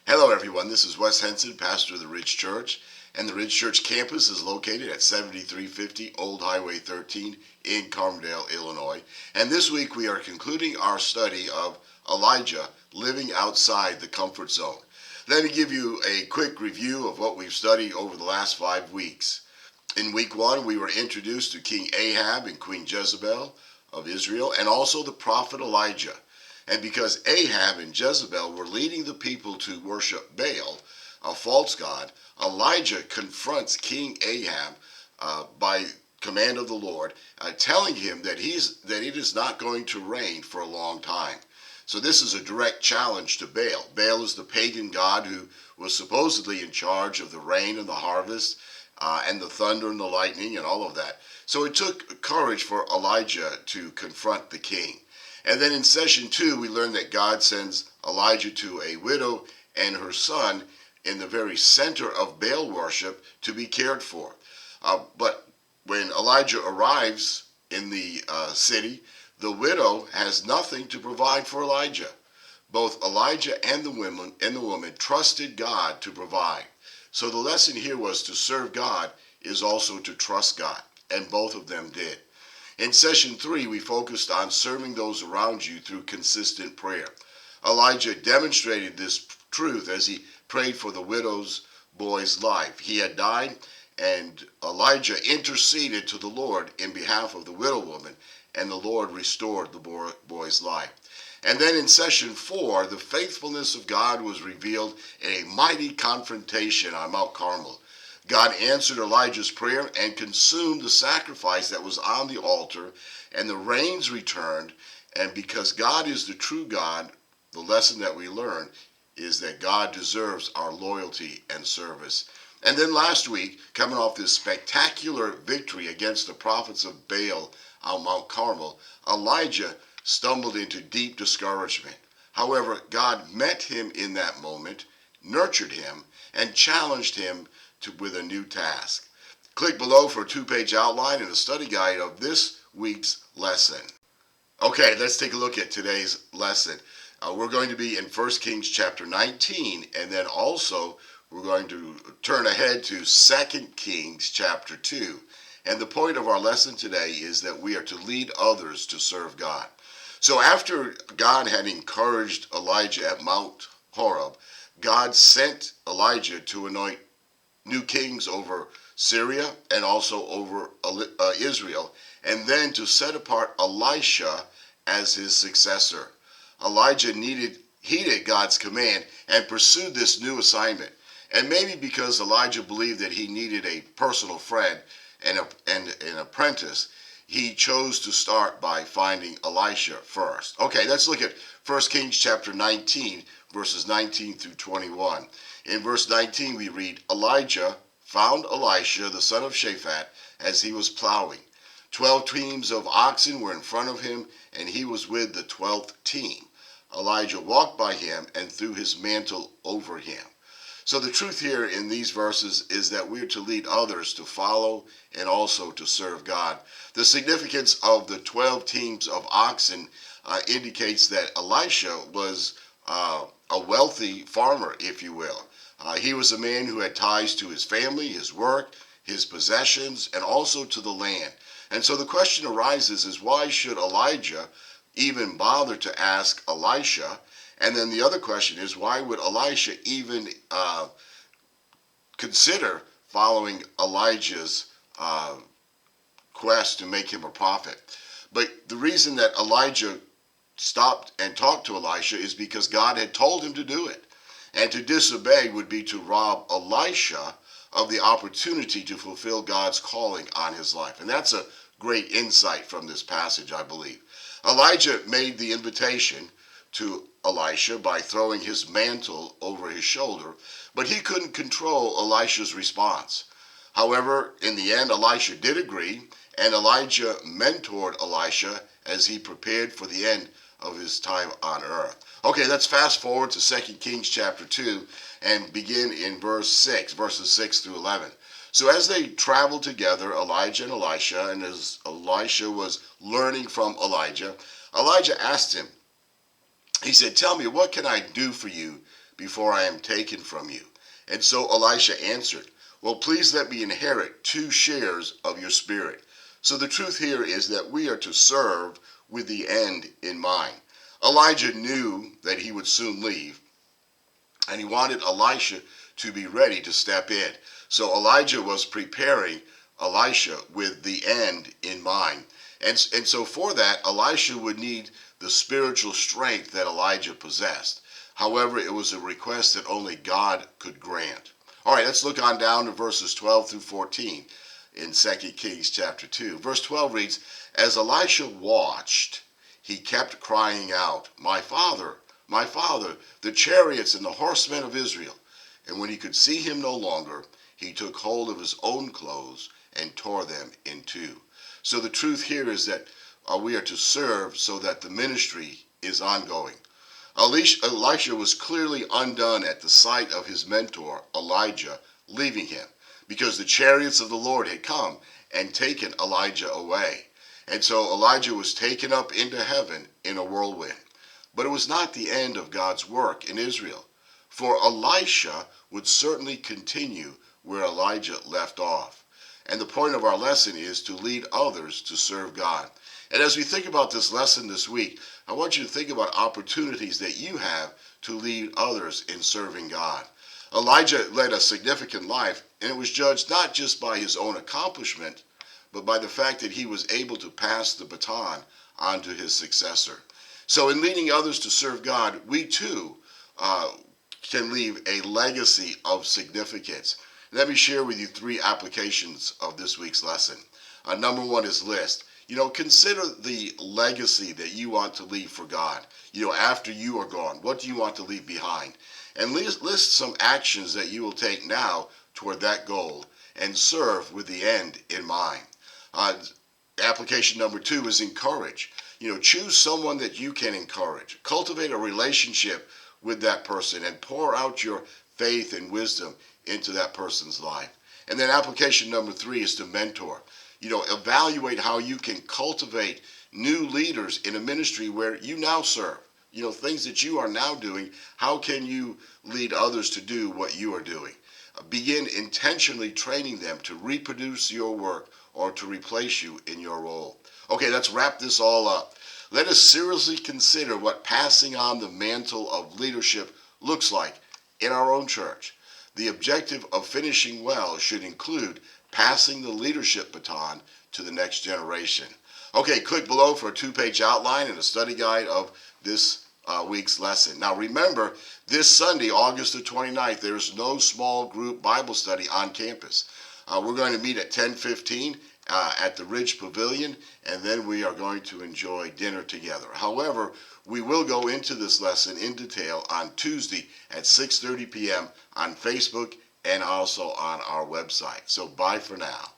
Hello everyone, this is Wes Henson, pastor of the Ridge Church, and the Ridge Church campus is located at 7350 Old Highway 13 in Carmerdale, Illinois. And this week we are concluding our study of Elijah living outside the comfort zone. Let me give you a quick review of what we've studied over the last 5 weeks. In week 1, we were introduced to King Ahab and Queen Jezebel of Israel, and also the prophet Elijah. And because Ahab and Jezebel were leading the people to worship Baal, a false god, Elijah confronts King Ahab by command of the Lord, telling him that it is not going to rain for a long time. So this is a direct challenge to Baal. Baal is the pagan god who was supposedly in charge of the rain and the harvest, and the thunder and the lightning and all of that. So it took courage for Elijah to confront the king. And then in session 2, we learned that God sends Elijah to a widow and her son in the very center of Baal worship to be cared for. But when Elijah arrives in the city, the widow has nothing to provide for Elijah. Both Elijah and the woman trusted God to provide. So the lesson here was to serve God is also to trust God, and both of them did. In session 3, we focused on serving those around you through consistent prayer. Elijah demonstrated this truth as he prayed for the widow's boy's life. He had died, and Elijah interceded to the Lord in behalf of the widow woman, and the Lord restored the boy's life. And then in session 4, the faithfulness of God was revealed in a mighty confrontation on Mount Carmel. God answered Elijah's prayer and consumed the sacrifice that was on the altar, and the rains returned. And because God is the true God, the lesson that we learn is that God deserves our loyalty and service. And then last week, coming off this spectacular victory against the prophets of Baal on Mount Carmel, Elijah stumbled into deep discouragement. However, God met him in that moment, nurtured him, and challenged him with a new task. Click below for a 2-page outline and a study guide of this week's lesson. Okay, let's take a look at today's lesson. We're going to be in 1 Kings chapter 19, and then also we're going to turn ahead to 2 Kings chapter 2. And the point of our lesson today is that we are to lead others to serve God. So after God had encouraged Elijah at Mount Horeb, God sent Elijah to anoint new kings over Syria and also over Israel, and then to set apart Elisha as his successor. Elijah heeded God's command and pursued this new assignment. And maybe because Elijah believed that he needed a personal friend and an apprentice, he chose to start by finding Elisha first. Okay, let's look at 1 Kings chapter 19, verses 19 through 21. In verse 19 we read, Elijah found Elisha the son of Shaphat as he was plowing. 12 teams of oxen were in front of him, and he was with the 12th team. Elijah walked by him and threw his mantle over him. So the truth here in these verses is that we are to lead others to follow and also to serve God. The significance of the 12 teams of oxen indicates that Elisha was a wealthy farmer, if you will. He was a man who had ties to his family, his work, his possessions, and also to the land. And so the question arises is why should Elijah even bother to ask Elisha? And then the other question is why would Elisha even consider following Elijah's quest to make him a prophet? But the reason that Elijah stopped and talked to Elisha is because God had told him to do it. And to disobey would be to rob Elisha of the opportunity to fulfill God's calling on his life. And that's a great insight from this passage, I believe. Elijah made the invitation to Elisha by throwing his mantle over his shoulder, but he couldn't control Elisha's response. However, in the end, Elisha did agree, and Elijah mentored Elisha as he prepared for the end of his time on earth. Okay, let's fast forward to 2 Kings chapter 2 and begin in verses 6 through 11. So as they traveled together, Elijah and Elisha, and as Elisha was learning from Elijah, Elijah asked him, he said, "Tell me, what can I do for you before I am taken from you. And so Elisha answered, well, please let me inherit 2 shares of your spirit. So the truth here is that we are to serve with the end in mind. Elijah knew that he would soon leave, and he wanted Elisha to be ready to step in. So Elijah was preparing Elisha with the end in mind. And so for that, Elisha would need the spiritual strength that Elijah possessed. However, it was a request that only God could grant. All right, let's look on down to verses 12 through 14 in 2 Kings chapter 2. Verse 12 reads, as Elisha watched, he kept crying out, my father, the chariots and the horsemen of Israel. And when he could see him no longer, he took hold of his own clothes and tore them in two. So the truth here is that we are to serve so that the ministry is ongoing. Elisha was clearly undone at the sight of his mentor, Elijah, leaving him, because the chariots of the Lord had come and taken Elijah away. And so Elijah was taken up into heaven in a whirlwind. But it was not the end of God's work in Israel, for Elisha would certainly continue where Elijah left off. And the point of our lesson is to lead others to serve God. And as we think about this lesson this week, I want you to think about opportunities that you have to lead others in serving God. Elijah led a significant life, and it was judged not just by his own accomplishment, but by the fact that he was able to pass the baton on to his successor. So in leading others to serve God, we too can leave a legacy of significance. Let me share with you 3 applications of this week's lesson. Number 1 is list. Consider the legacy that you want to leave for God. After you are gone, what do you want to leave behind? And list some actions that you will take now toward that goal and serve with the end in mind. Application number 2 is encourage. Choose someone that you can encourage. Cultivate a relationship with that person and pour out your faith and wisdom into that person's life. And then application number 3 is to mentor. Evaluate how you can cultivate new leaders in a ministry where you now serve. Things that you are now doing, how can you lead others to do what you are doing? Begin intentionally training them to reproduce your work or to replace you in your role. Okay, let's wrap this all up. Let us seriously consider what passing on the mantle of leadership looks like in our own church. The objective of finishing well should include passing the leadership baton to the next generation. Okay, click below for a 2-page outline and a study guide of this week's lesson. Now remember, this Sunday, August the 29th, there's no small group Bible study on campus. We're going to meet at 10:15 at the Ridge Pavilion, and then we are going to enjoy dinner together. However, we will go into this lesson in detail on Tuesday at 6:30 p.m. on Facebook and also on our website. So bye for now.